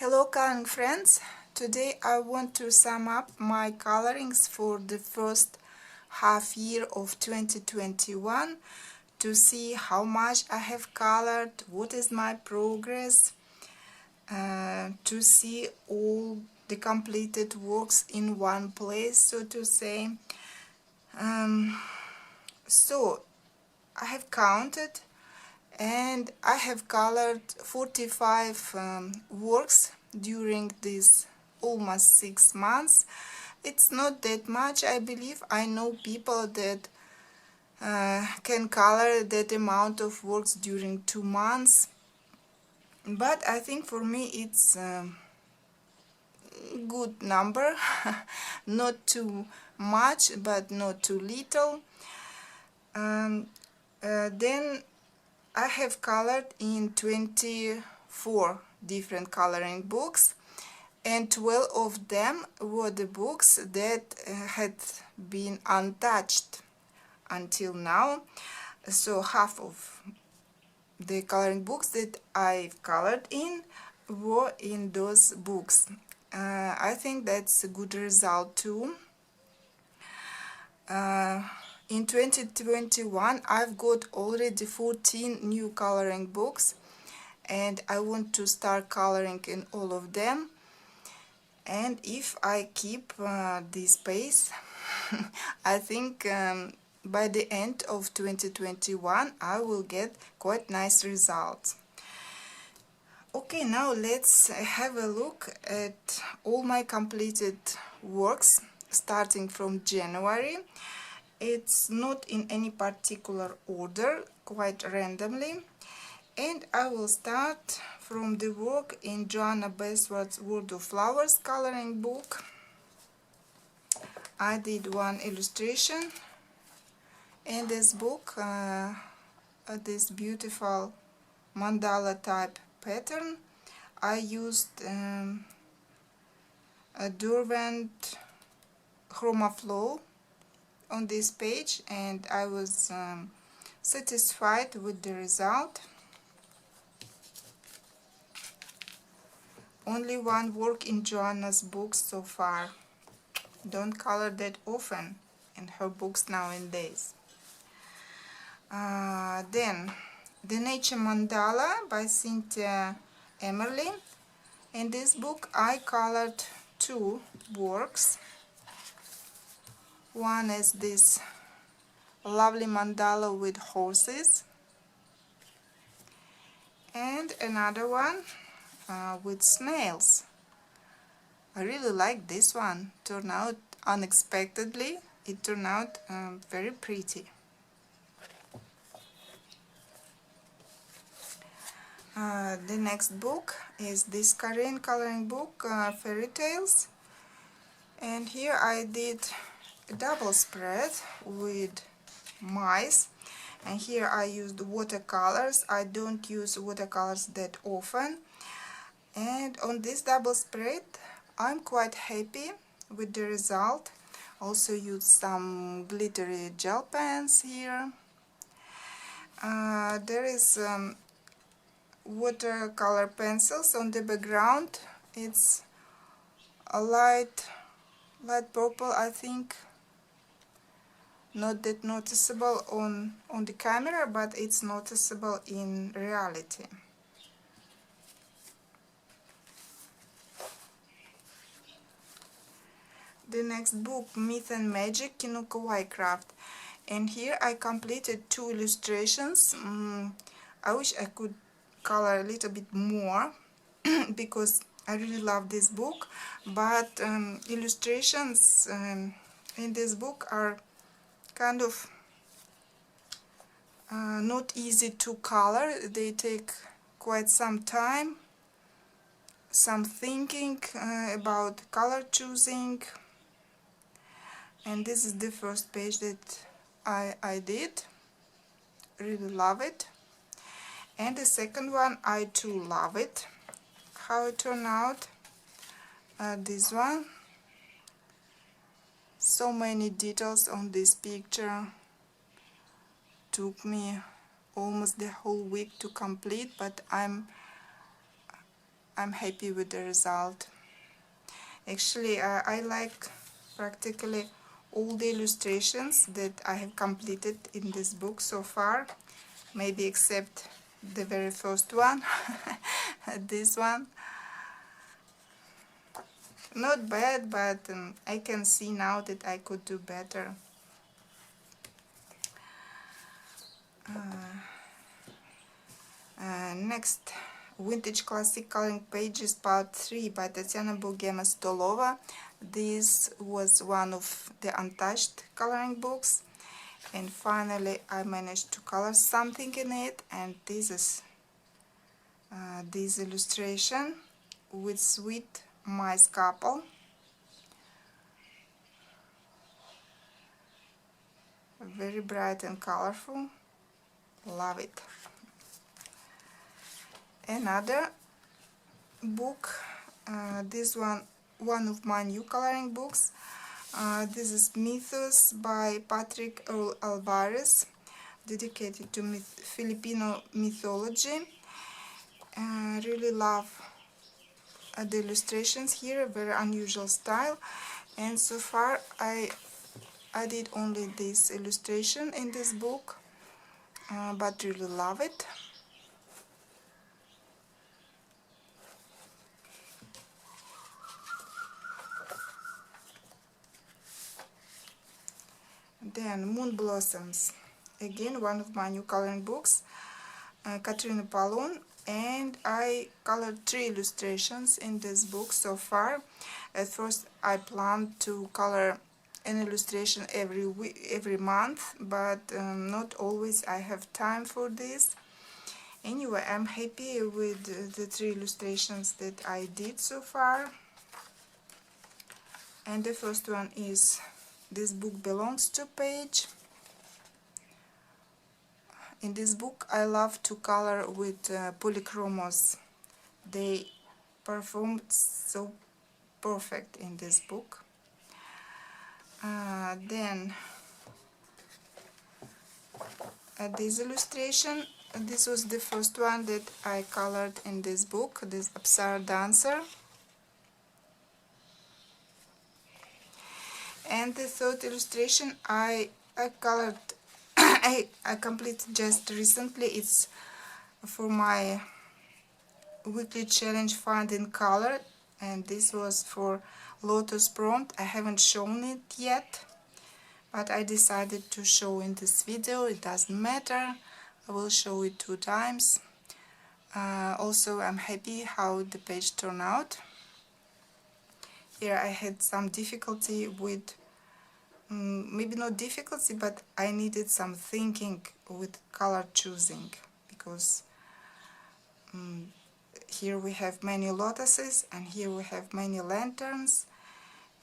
Hello coloring friends, today I want to sum up my colorings for the first half year of 2021 to see how much I have colored, what is my progress, to see all the completed works in one place, so to say. So I have counted and I have colored 45 works during these almost 6 months. It's not that much, I believe. I know people that can color that amount of works during 2 months, but I think for me it's a good number. Not too much but not too little. Then I have colored in 24 different coloring books, and 12 of them were the books that had been untouched until now. So half of the coloring books that I've colored in were in those books. I think that's a good result too. In 2021 I've got already 14 new coloring books, and I want to start coloring in all of them. And if I keep this pace, I think by the end of 2021 I will get quite nice results. Okay, now let's have a look at all my completed works starting from January. It's not in any particular order, quite randomly. And I will start from the work in Johanna Basford's World of Flowers coloring book. I did one illustration in this book, this beautiful mandala type pattern. I used a Derwent Chroma Flow on this page, and I was satisfied with the result. Only one work in Johanna's books so far. Don't color that often in her books nowadays. Then the Nature Mandala by Cynthia Emerly. In this book I colored two works. One is this lovely mandala with horses, and another one with snails. I really like this one. Turned out unexpectedly. It turned out very pretty. The next book is this Korean coloring book, Fairy Tales, and here I did a double spread with mice, and here I used watercolors. I don't use watercolors that often, and on this double spread I'm quite happy with the result. Also used some glittery gel pens here. There is watercolor pencils on the background. It's a light purple, I think. Not that noticeable on the camera, but it's noticeable in reality. The next book, Myth and Magic, Kawaii Craft, and here I completed two illustrations. I wish I could color a little bit more because I really love this book, but illustrations in this book are kind of not easy to color. They take quite some time, some thinking about color choosing, and this is the first page that I did. Really love it. And the second one, I too love it. How it turned out. This one. So many details on this picture. Took me almost the whole week to complete, but I'm I'm happy with the result. Actually, I like practically all the illustrations that I have completed in this book so far, maybe except the very first one, this one. Not bad, but I can see now that I could do better. Next, Vintage Classic Coloring Pages Part 3 by Tatiana Bogema-Stolova. This was one of the untouched coloring books, and finally I managed to color something in it, and this is this illustration with sweet mice couple. Very bright and colorful. Love it. Another book, this one of my new coloring books. This is Mythos by Patrick Earl Alvarez, dedicated to Filipino mythology. Really love the illustrations here, very unusual style, and so far I did only this illustration in this book, but really love it. Then Moon Blossoms, again one of my new coloring books, Katrina Pallon, and I colored 3 illustrations in this book so far. At first I planned to color an illustration every month, but not always I have time for this. Anyway, I'm happy with the 3 illustrations that I did so far. And the first one is This Book Belongs to page. In this book I love to color with polychromos. They performed so perfect in this book. Then this illustration, this was the first one that I colored in this book, this Absurd Dancer. And the third illustration I colored, I completed just recently. It's for my weekly challenge Find in Color, and this was for Lotus Prompt. I haven't shown it yet, but I decided to show in this video. It doesn't matter, I will show it 2 times. Also, I'm happy how the page turned out. Here I had some difficulty with, maybe not difficulty, but I needed some thinking with color choosing, because here we have many lotuses and here we have many lanterns,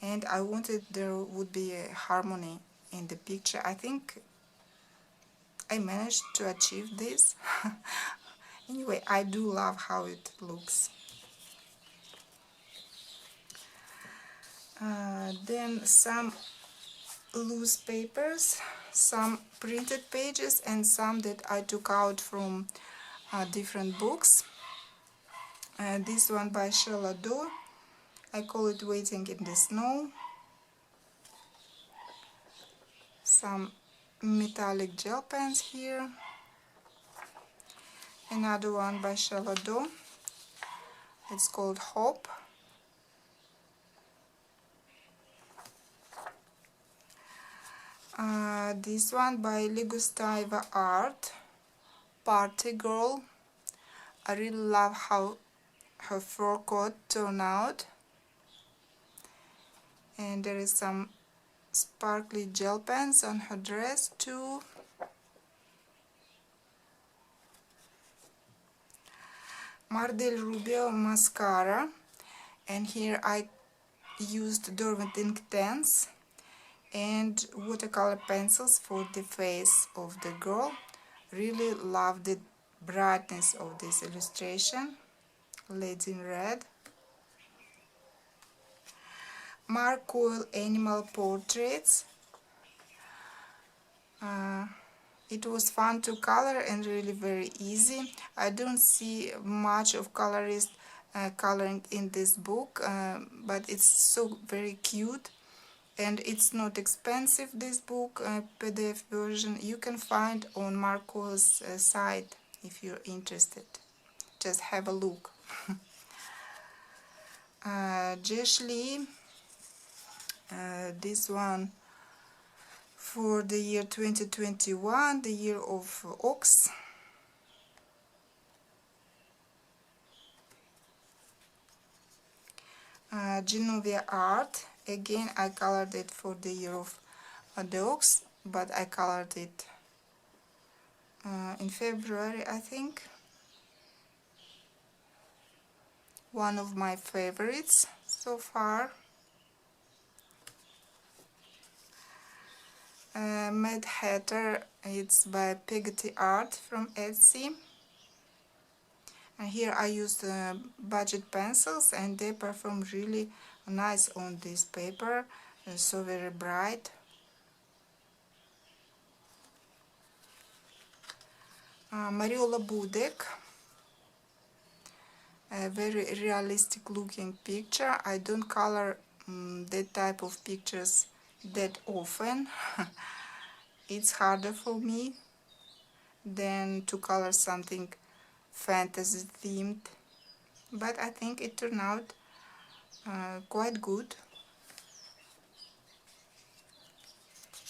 and I wanted there would be a harmony in the picture. I think I managed to achieve this. Anyway, I do love how it looks. Then some loose papers, some printed pages, and some that I took out from different books. This one by Sheila Doe, I call it Waiting in the Snow. Some metallic gel pens here. Another one by Sheila Doe, it's called Hope. This one by Ligustaiva Art, Party Girl. I really love how her fur coat turned out, and there is some sparkly gel pens on her dress too. Mardel Rubio mascara, and here I used Derwent Ink 10s and watercolor pencils for the face of the girl. Really love the brightness of this illustration. Lady in Red. Marcoil Animal Portraits. It was fun to color and really very easy. I don't see much of colorists coloring in this book, but it's so very cute, and it's not expensive. This book, PDF version, you can find on Marco's site if you're interested. Just have a look. Jash, this one for the year 2021, the year of ox. Genovia art, again I colored it for the year of the ox, but I colored it in February, I think. One of my favorites so far. Mad Hatter, it's by PeggottyArt from Etsy. And here I used budget pencils, and they perform really nice on this paper, so very bright. Mariola Budek, a very realistic looking picture. I don't color that type of pictures that often. It's harder for me than to color something fantasy themed, but I think it turned out quite good.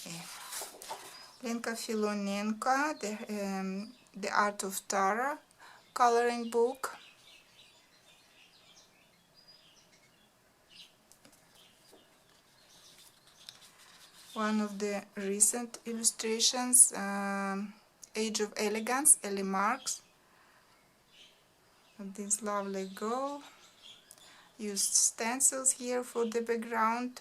Yeah. Lenka Filonenko, the Art of Tara coloring book. One of the recent illustrations, Age of Elegance, Ellie Marks. This lovely girl. Used stencils here for the background.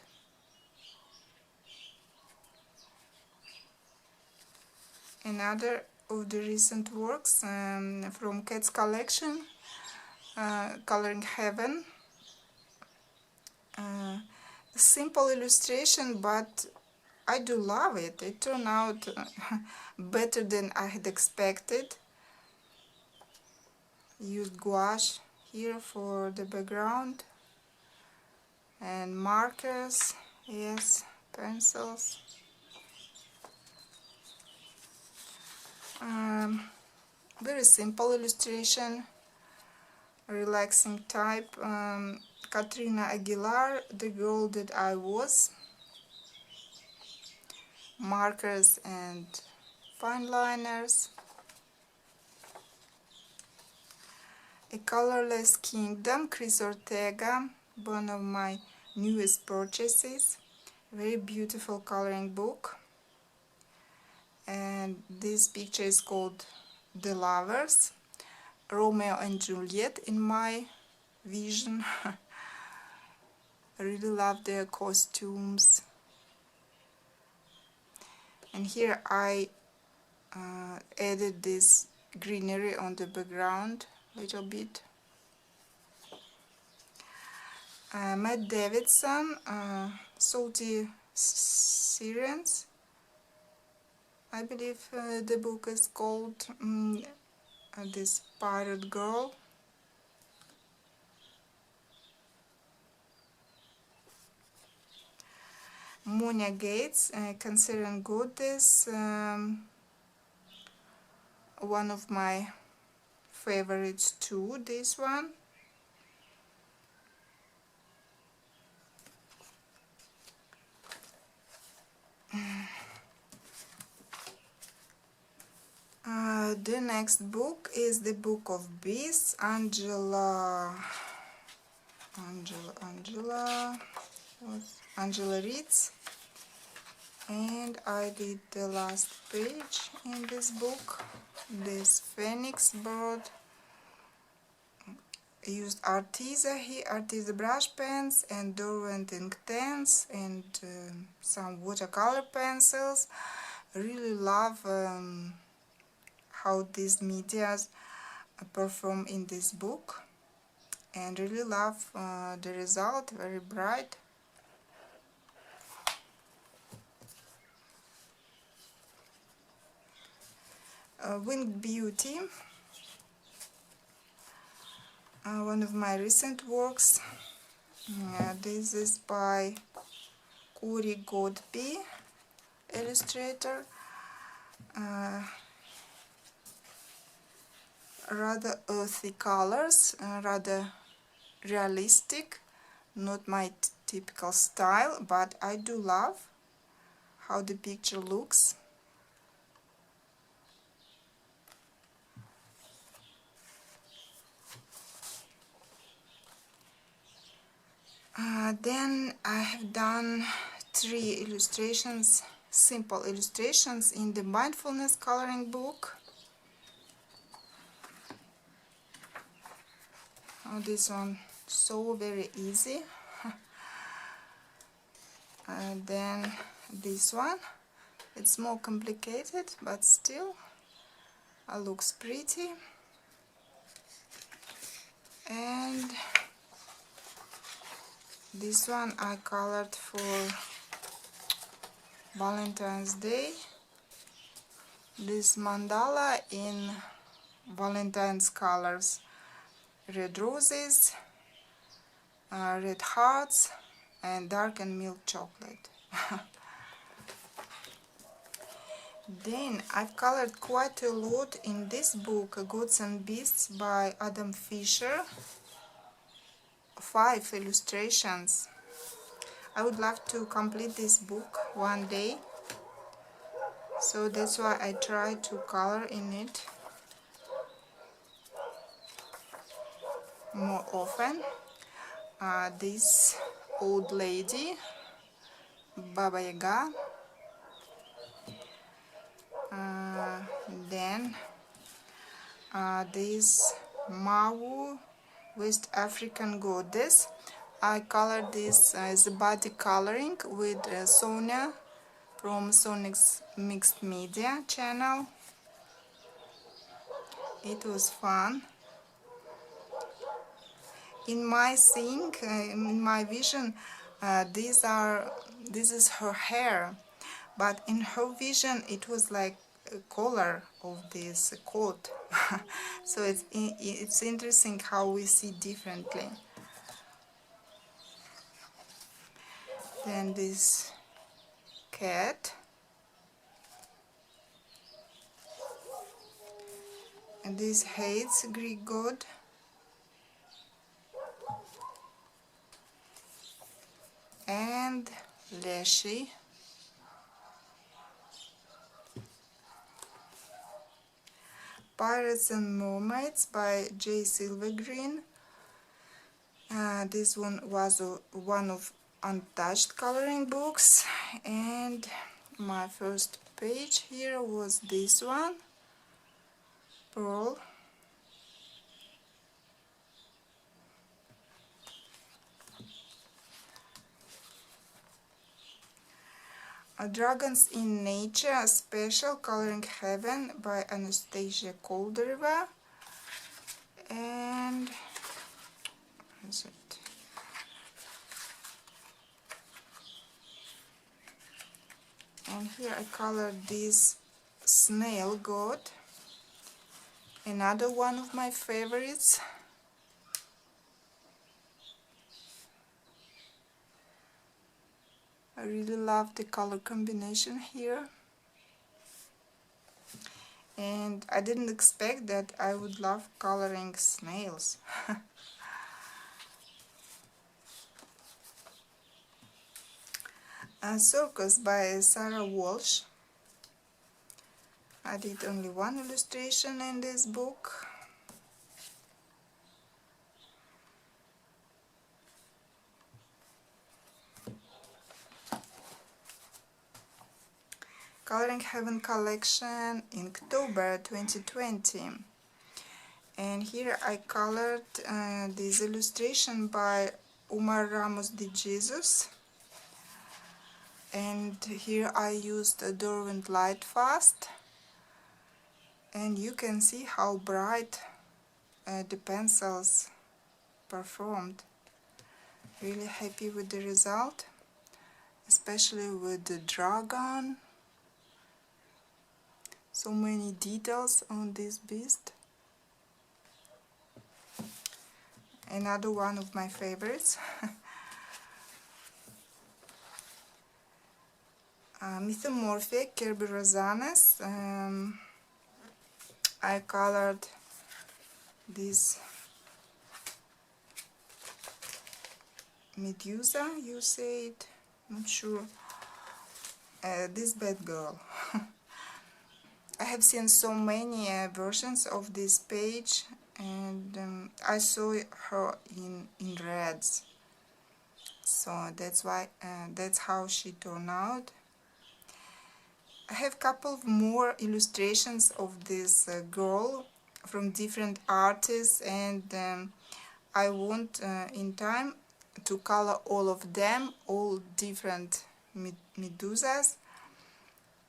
Another of the recent works from Kat's collection, Coloring Heaven. Simple illustration, but I do love it. It turned out better than I had expected. Used gouache here for the background and markers, yes, pencils. Very simple illustration, relaxing type. Katrina Aguilar, The Girl That I Was. Markers and fine liners. A Colorless Kingdom, Chris Ortega, one of my newest purchases. Very beautiful coloring book. And this picture is called The Lovers, Romeo and Juliet in my vision. I really love their costumes. And here I added this greenery on the background a little bit. Matt Davidson, Salty Sirens, I believe the book is called, this pirate girl. Monia Gates, Considering Goddess, one of my favorites too, this one. The next book is the Book of Beasts, Angela reads, and I did the last page in this book. This phoenix bird. I used Arteza brush pens and Derwent ink pens and some watercolor pencils. I really love how these medias perform in this book, and really love the result, very bright. Winged Beauty, one of my recent works. This is by Kuri Godby, illustrator. Rather earthy colors, rather realistic, not my typical style, but I do love how the picture looks. Then I have done 3 illustrations, simple illustrations in the mindfulness coloring book. This one so very easy. Then this one, it's more complicated, but still looks pretty. And this one I colored for Valentine's Day. This mandala in Valentine's colors: red roses, red hearts, and dark and milk chocolate. Then I've colored quite a lot in this book, Gods and Beasts by Adam Fisher. 5 illustrations. I would love to complete this book one day, so that's why I try to color in it more often. This old lady, Baba Yaga. Then this Mawu, West African goddess. I colored this as a body coloring with Sonia from Sonic's Mixed Media channel. It was fun. In my seeing, in my vision, this is her hair, but in her vision it was like a color of this coat. So it's interesting how we see differently. Then this cat, and this Hades, Greek god. And Leshy. Pirates and Mermaids by J. Silvergreen. This one was one of untouched coloring books, and my first page here was this one, Pearl. Dragons in Nature, Special Coloring Heaven by Anastasia Koldereva. And is it? And here I colored this snail god, another one of my favorites. I really love the color combination here, and I didn't expect that I would love coloring snails. A Circus by Sarah Walsh. I did only one illustration in this book. Coloring Heaven collection in October 2020. And here I colored this illustration by Umar Ramos de Jesus. And here I used a Derwent Light Fast. And you can see how bright the pencils performed. Really happy with the result, especially with the dragon. So many details on this beast. another one of my favorites. Mythomorphic Kerberosanes. I colored this Medusa, you say it, not sure. This bad girl. I have seen so many versions of this page, and I saw her in reds, so that's why that's how she turned out. I have couple of more illustrations of this girl from different artists, and I want in time to color all of them, all different Medusas,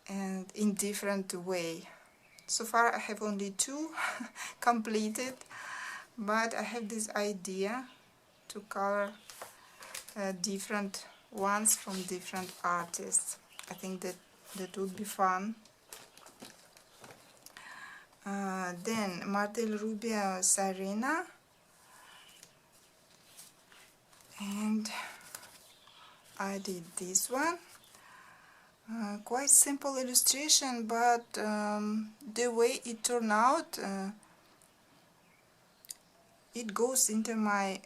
and in different way. So far I have only 2 completed, but I have this idea to color different ones from different artists. I think that would be fun. Then Mardel, Rubio, Sirena, and I did this one. Quite simple illustration, but the way it turned out, it goes into my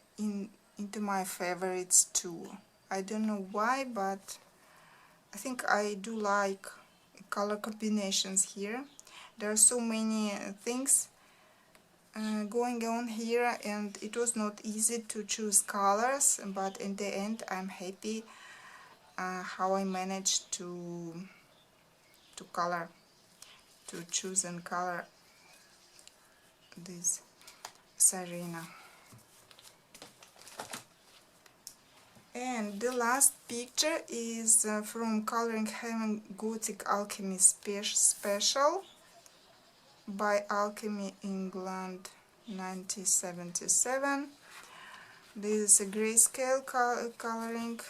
favorites too. I don't know why, but I think I do like color combinations here. There are so many things going on here, and it was not easy to choose colors, but in the end I'm happy how I managed to choose and color this Sirena. And the last picture is from Coloring Heaven Gothic Alchemy Special by Alchemy England 1977. This is a grayscale coloring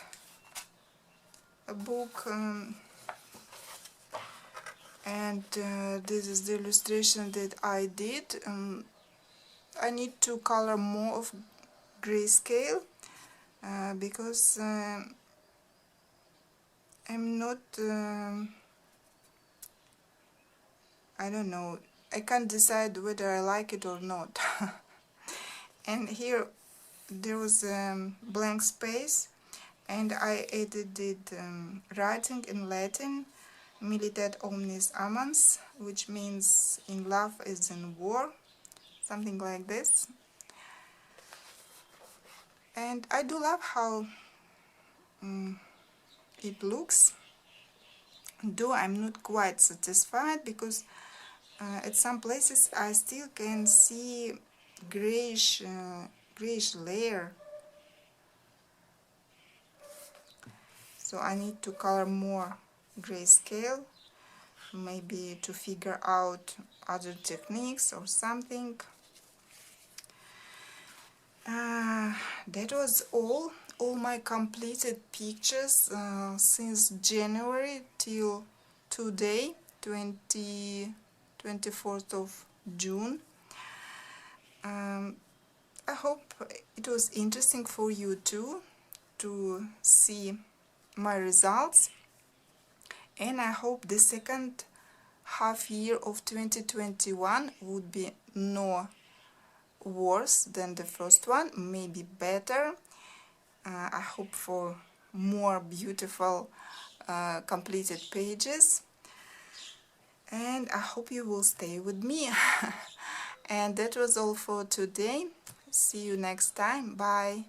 book, and this is the illustration that I did. I need to color more of grayscale because I'm not I don't know, I can't decide whether I like it or not. And here there was blank space, and I edited writing in Latin, militet omnis amans, which means in love is in war, something like this. And I do love how it looks, though I'm not quite satisfied, because at some places I still can see grayish layer. So I need to color more grayscale, maybe to figure out other techniques or something. That was all my completed pictures since January till today, 24th of June. I hope it was interesting for you too to see my results, and I hope the second half year of 2021 would be no worse than the first one, maybe better. I hope for more beautiful completed pages, and I hope you will stay with me. And that was all for today. See you next time. Bye.